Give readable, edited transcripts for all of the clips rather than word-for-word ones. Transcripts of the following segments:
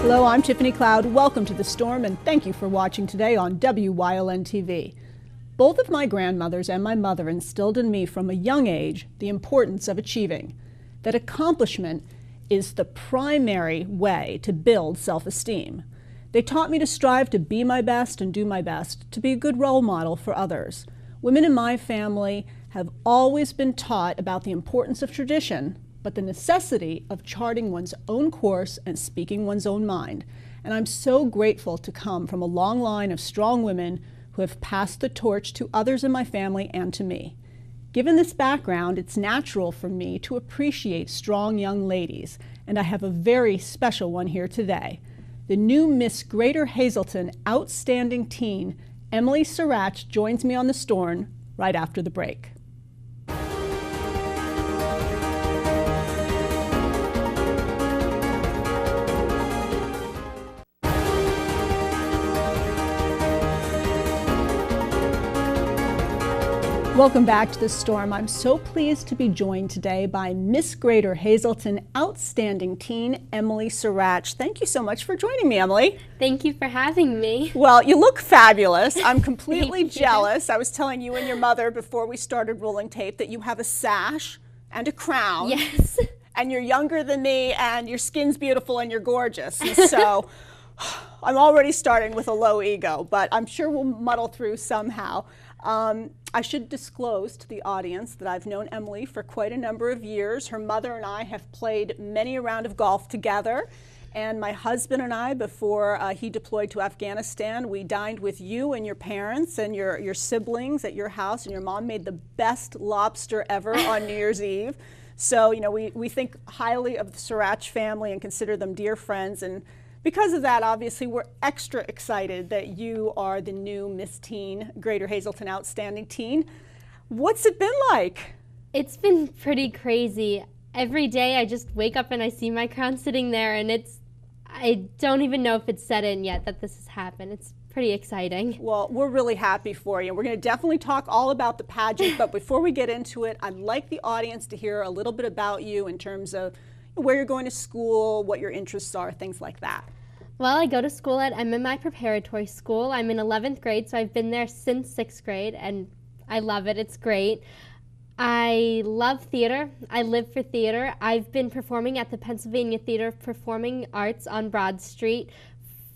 Hello, I'm Tiffany Cloud. Welcome to The Storm, and thank you for watching today on WYLN TV. Both of my grandmothers and my mother instilled in me from a young age the importance of achieving, that accomplishment is the primary way to build self-esteem. They taught me to strive to be my best and do my best, to be a good role model for others. Women in my family have always been taught about the importance of tradition, but the necessity of charting one's own course and speaking one's own mind. And I'm so grateful to come from a long line of strong women who have passed the torch to others in my family and to me. Given this background, it's natural for me to appreciate strong young ladies, and I have a very special one here today. The new Miss Greater Hazleton Outstanding Teen, Emily Seratch, joins me on The Storm right after the break. Welcome back to The Storm. I'm so pleased to be joined today by Miss Greater Hazleton Outstanding Teen, Emily Seratch. Thank you so much for joining me, Emily. Thank you for having me. Well, you look fabulous. I'm completely jealous. I was telling you and your mother before we started rolling tape that you have a sash and a crown. Yes. And you're younger than me, and your skin's beautiful and you're gorgeous. And so I'm already starting with a low ego, but I'm sure we'll muddle through somehow. I should disclose to the audience that I've known Emily for quite a number of years. Her mother and I have played many a round of golf together. And my husband and I, before he deployed to Afghanistan, we dined with you and your parents and your siblings at your house. And your mom made the best lobster ever on New Year's Eve. So, you know, we think highly of the Seratch family and consider them dear friends. And because of that, obviously, we're extra excited that you are the new Miss Teen, Greater Hazleton Outstanding Teen. What's it been like? It's been pretty crazy. Every day I just wake up and I see my crown sitting there, and I don't even know if it's set in yet that this has happened. It's pretty exciting. Well, we're really happy for you. We're going to definitely talk all about the pageant, but before we get into it, I'd like the audience to hear a little bit about you in terms of where you're going to school, what your interests are, things like that. Well, I go to school at MMI Preparatory School. I'm in 11th grade, so I've been there since 6th grade, and I love it. It's great. I love theater. I live for theater. I've been performing at the Pennsylvania Theater of Performing Arts on Broad Street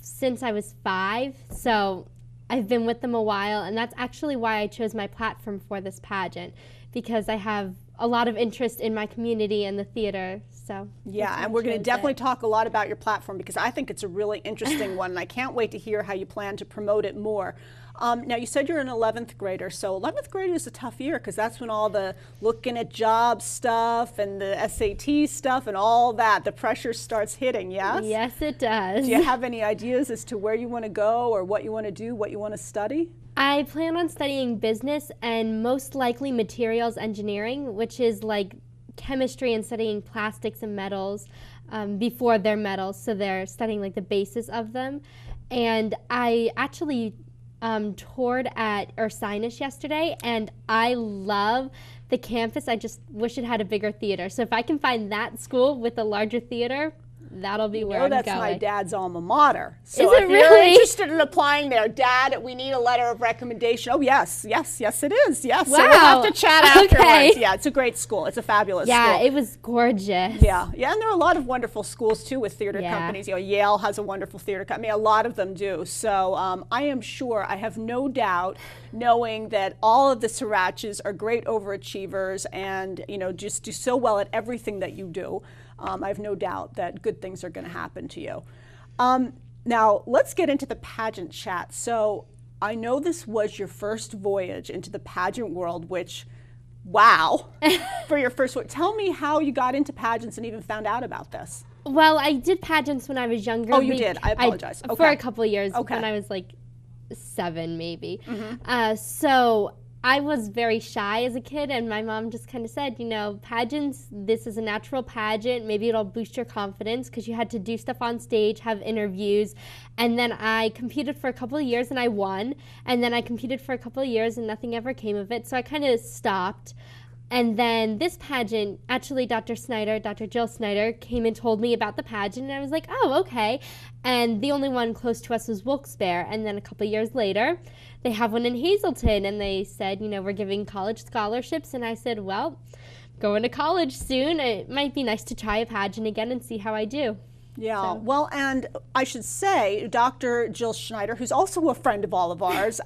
since I was 5, so I've been with them a while, and that's actually why I chose my platform for this pageant, because I have a lot of interest in my community and the theater. So yeah, and we're going to definitely talk a lot about your platform because I think it's a really interesting one, and I can't wait to hear how you plan to promote it more. Now, you said you're an 11th grader, so 11th grade is a tough year because that's when all the looking at job stuff and the SAT stuff and all that, the pressure starts hitting, yes? Yes, it does. Do you have any ideas as to where you want to go or what you want to do, what you want to study? I plan on studying business and most likely materials engineering, which is like chemistry and studying plastics and metals before they're metals, so they're studying like the basis of them. And I actually toured at Ursinus yesterday, and I love the campus. I just wish it had a bigger theater. So if I can find that school with a larger theater, that'll be where I'm going. That's my dad's alma mater. So is it if really? you're interested in applying there, Dad, we need a letter of recommendation. Oh, yes, it is. Yes. Wow. So we'll have to chat afterwards. Okay. Yeah, it's a great school. It's a fabulous school. Yeah, it was gorgeous. Yeah, and there are a lot of wonderful schools, too, with theater companies. You know, Yale has a wonderful theater company. A lot of them do. So I am sure, I have no doubt, knowing that all of the Seratches are great overachievers and, you know, just do so well at everything that you do. I have no doubt that good things are going to happen to you. Now, let's get into the pageant chat. So I know this was your first voyage into the pageant world, which, wow, for your first voyage. Tell me how you got into pageants and even found out about this. Well, I did pageants when I was younger. Oh, you did? I apologize. For a couple of years when I was like 7 maybe. Mm-hmm. So I was very shy as a kid, and my mom just kind of said, you know, pageants, this is a natural pageant. Maybe it'll boost your confidence because you had to do stuff on stage, have interviews. And then I competed for a couple of years and I won. And then I competed for a couple of years and nothing ever came of it. So I kind of stopped. And then this pageant, actually Dr. Jill Snyder, came and told me about the pageant, and I was like, oh, okay. And the only one close to us was Wilkes-Barre. And then a couple years later, they have one in Hazleton, and they said, we're giving college scholarships. And I said, well, going to college soon. It might be nice to try a pageant again and see how I do. Yeah, well, and I should say Dr. Jill Schneider, who's also a friend of all of ours,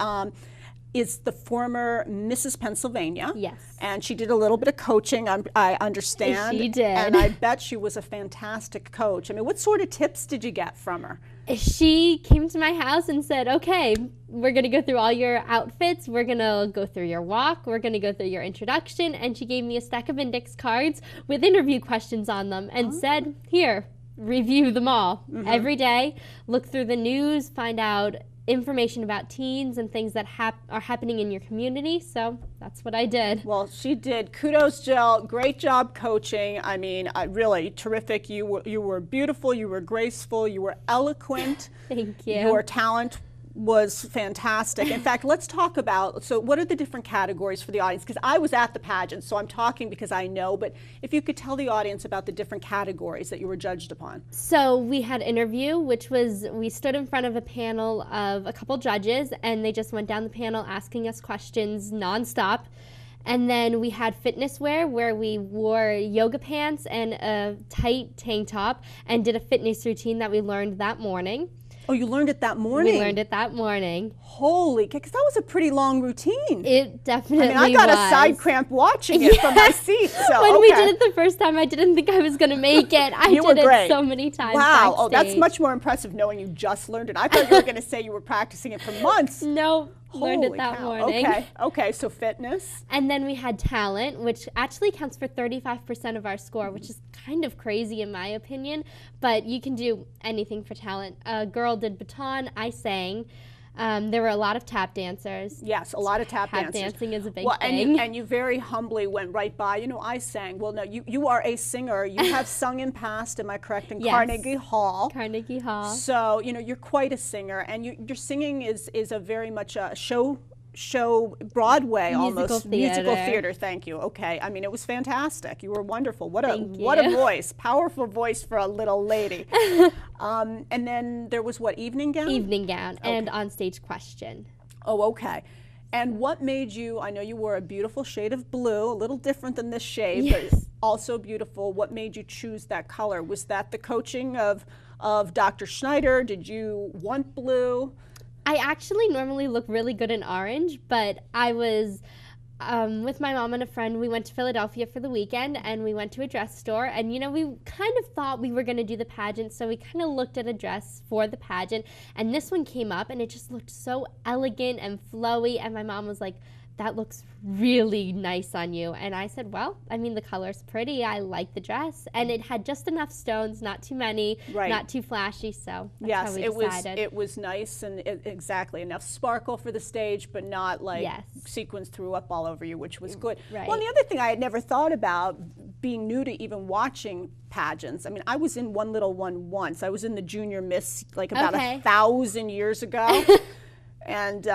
is the former Mrs. Pennsylvania. Yes. And she did a little bit of coaching, I understand. She did. And I bet she was a fantastic coach. I mean, what sort of tips did you get from her? She came to my house and said, okay, we're going to go through all your outfits. We're going to go through your walk. We're going to go through your introduction. And she gave me a stack of index cards with interview questions on them and said, here, review them all every day. Look through the news, find out information about teens and things that are happening in your community. So that's what I did. Well, she did. Kudos, Jill. Great job coaching. I mean, really terrific. You were beautiful. You were graceful. You were eloquent. Thank you. Your talent was fantastic. In fact, let's talk about, so what are the different categories for the audience? Because I was at the pageant, so I'm talking because I know, but if you could tell the audience about the different categories that you were judged upon. So we had interview, which was, we stood in front of a panel of a couple judges, and they just went down the panel asking us questions nonstop. And then we had fitness wear, where we wore yoga pants and a tight tank top and did a fitness routine that we learned that morning. Oh, you learned it that morning? We learned it that morning. Holy, because that was a pretty long routine. It definitely was. I mean, I got a side cramp watching it from my seat. So, when we did it the first time, I didn't think I was going to make it. I did it so many times. Wow. Backstage. Oh, that's much more impressive knowing you just learned it. I thought you were going to say you were practicing it for months. No. Learned it that morning. Okay, so fitness. And then we had talent, which actually counts for 35% of our score, which is kind of crazy in my opinion, but you can do anything for talent. A girl did baton, I sang. There were a lot of tap dancers. Yes, a lot of tap dancers. Tap dancing is a big thing. And you very humbly went right by. I sang. Well, no, you are a singer. You have sung in past, am I correct, in Carnegie Hall. Carnegie Hall. So, you're quite a singer. And your singing is a very much a show Broadway almost. Musical theater, thank you. Okay, I mean, it was fantastic. You were wonderful. What a voice. Powerful voice for a little lady. And then there was what, evening gown? Evening gown and on-stage question. Oh, okay. And what made you, I know you wore a beautiful shade of blue, a little different than this shade, but also beautiful. What made you choose that color? Was that the coaching of Dr. Schneider? Did you want blue? I actually normally look really good in orange, but I was with my mom and a friend. We went to Philadelphia for the weekend, and we went to a dress store, and we kind of thought we were going to do the pageant, so we kind of looked at a dress for the pageant, and this one came up, and it just looked so elegant and flowy, and my mom was like, that looks really nice on you. And I said, well, I mean, the color's pretty. I like the dress. And it had just enough stones, not too many, not too flashy. So that's how we decided. It was nice and exactly enough sparkle for the stage, but not like sequins threw up all over you, which was good. Right. Well, and the other thing I had never thought about, being new to even watching pageants. I mean, I was in one little one once. I was in the Junior Miss like about 1,000 years ago. And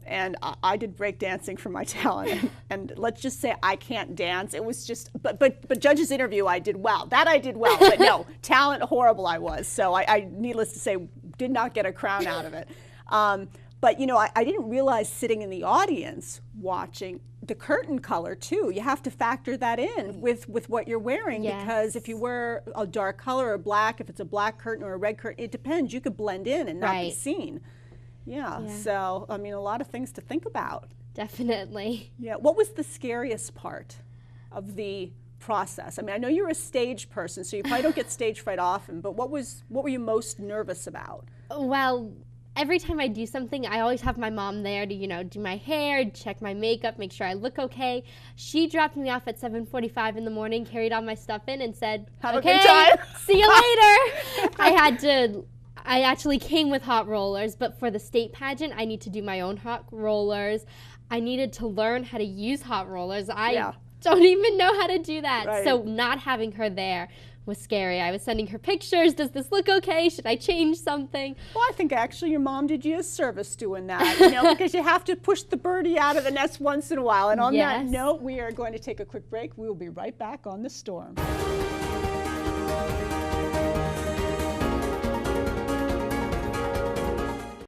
and I did break dancing for my talent, and let's just say I can't dance. It was just, but judges interview, I did well. That I did well, but no, talent, horrible I was. So I needless to say, did not get a crown out of it. But I didn't realize sitting in the audience watching the curtain color too. You have to factor that in with what you're wearing, because if you wear a dark color or black, if it's a black curtain or a red curtain, it depends. You could blend in and not be seen. Yeah, so I mean, a lot of things to think about. Definitely. Yeah, what was the scariest part of the process? I mean, I know you're a stage person, so you probably don't get stage fright often, but what were you most nervous about? Well, every time I do something, I always have my mom there to, do my hair, check my makeup, make sure I look okay. She dropped me off at 7:45 in the morning, carried all my stuff in, and said, "Have a good time. See you later." I actually came with hot rollers, but for the state pageant, I need to do my own hot rollers. I needed to learn how to use hot rollers. I don't even know how to do that. Right. So not having her there was scary. I was sending her pictures. Does this look okay? Should I change something? Well, I think actually your mom did you a service doing that, you know, because you have to push the birdie out of the nest once in a while. And on that note, we are going to take a quick break. We will be right back on The Storm.